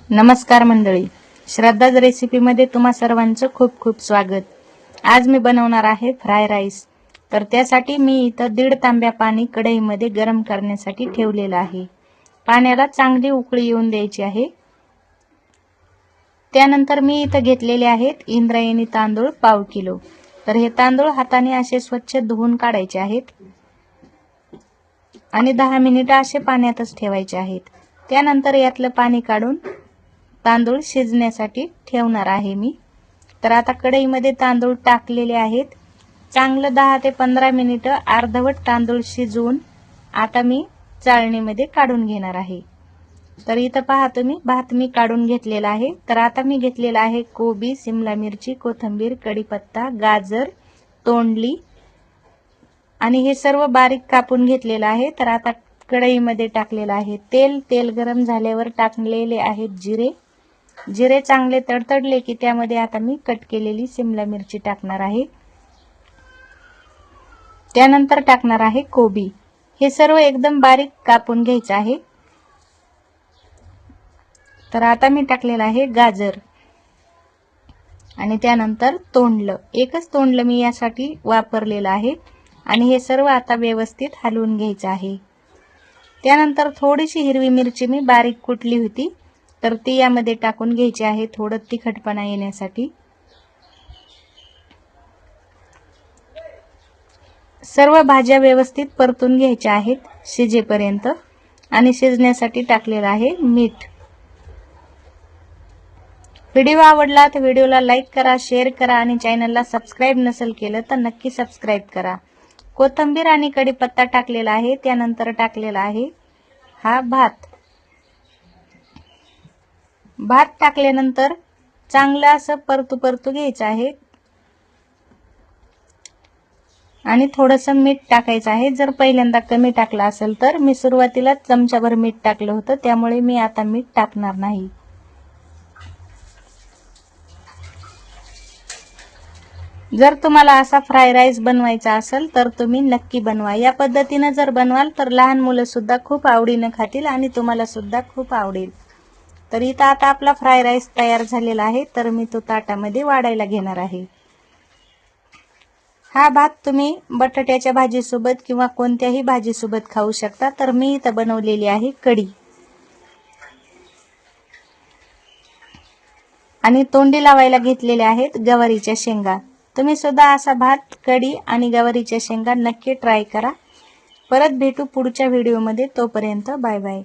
नमस्कार मंडळी, श्रद्धाज रेसिपीमध्ये तुम्हा सर्वांचं खूप खूप स्वागत। आज मी बनवणार आहे फ्राय राईस। तर त्यासाठी मी इथं 1.5 तांब्या पाणी कढईमध्ये गरम करण्यासाठी ठेवलेलं आहे। पाण्याला चांगली उकळी येऊन द्यायची आहे। त्यानंतर मी इथं घेतलेले आहेत इंद्रायणी तांदूळ 1/2 किलो। तर हे तांदूळ हाताने असे स्वच्छ धुवून काढायचे आहेत आणि 10 मिनिटे असे पाण्यातच ठेवायचे आहेत। त्यानंतर यातलं पाणी काढून तांदूळ शिजण्यासाठी ठेवणार आहे मी। तर आता कढईमध्ये तांदूळ टाकलेले आहेत। चांगलं 10 ते 15 मिनिटे अर्धवट तांदूळ शिजवून आता मी चाळणीमध्ये काढून घेणार आहे। तर इथं पहा तुम्ही, भात मी काढून घेतलेला आहे। तर आता मी घेतलेला आहे कोबी, शिमला मिरची, कोथिंबीर, कढीपत्ता, गाजर, तोंडली आणि हे सर्व बारीक कापून घेतलेलं आहे। तर आता कढईमध्ये टाकलेलं आहे तेल गरम झाल्यावर टाकलेले आहेत जिरे चांगले तडतडले की त्यामध्ये आता मी कट केलेली शिमला मिरची टाकणार आहे। त्यानंतर टाकणार आहे कोबी। हे सर्व एकदम बारीक कापून घ्यायचे आहे। तर आता मी टाकलेला आहे गाजर आणि त्यानंतर तोंडलं, एकच तोंडलं मी यासाठी वापरलेलं आहे आणि हे सर्व आता व्यवस्थित हलवून घ्यायचं आहे। त्यानंतर थोडीशी हिरवी मिरची मी बारीक कुटली होती, तर ती यामध्ये टाकून घ्यायची आहे थोडं तिखटपणा येण्यासाठी। सर्व भाज्या व्यवस्थित परतून घ्यायच्या आहेत शिजेपर्यंत आणि शिजण्यासाठी टाकलेलं आहे मीठ। व्हिडिओ आवडला तर व्हिडिओला लाईक करा, शेअर करा आणि चॅनलला सबस्क्राइब नसेल केलं तर नक्की सबस्क्राइब करा। कोथिंबीर आणि कढीपत्ता टाकलेला आहे। त्यानंतर टाकलेला आहे हा भात टाकल्यानंतर चांगलं असं परतू घ्यायचं आहे आणि थोडंसं मीठ टाकायचं आहे। जर पहिल्यांदा कमी टाकलं असेल तर मी सुरुवातीला चमचाभर मीठ टाकलं होतं, त्यामुळे मी आता मीठ टाकणार नाही। जर तुम्हाला असा फ्राय राईस बनवायचा असेल तर तुम्ही नक्की बनवा। या पद्धतीने जर बनवाल तर लहान मुलं सुद्धा खूप आवडीने खातील आणि तुम्हाला सुद्धा खूप आवडेल। तर इथं आता आपला फ्राय राईस तयार झालेला आहे। तर मी तो ताटामध्ये वाढायला घेणार आहे। हा भात तुम्ही बटाट्याच्या भाजीसोबत किंवा कोणत्याही भाजीसोबत खाऊ शकता। तर मी इथं बनवलेली आहे कढी आणि तोंडी लावायला घेतलेले आहेत गवारीच्या शेंगा। तुम्ही सुद्धा असा भात, कढी आणि गवारीच्या शेंगा नक्की ट्राय करा। परत भेटू पुढच्या व्हिडिओमध्ये, तोपर्यंत बाय बाय।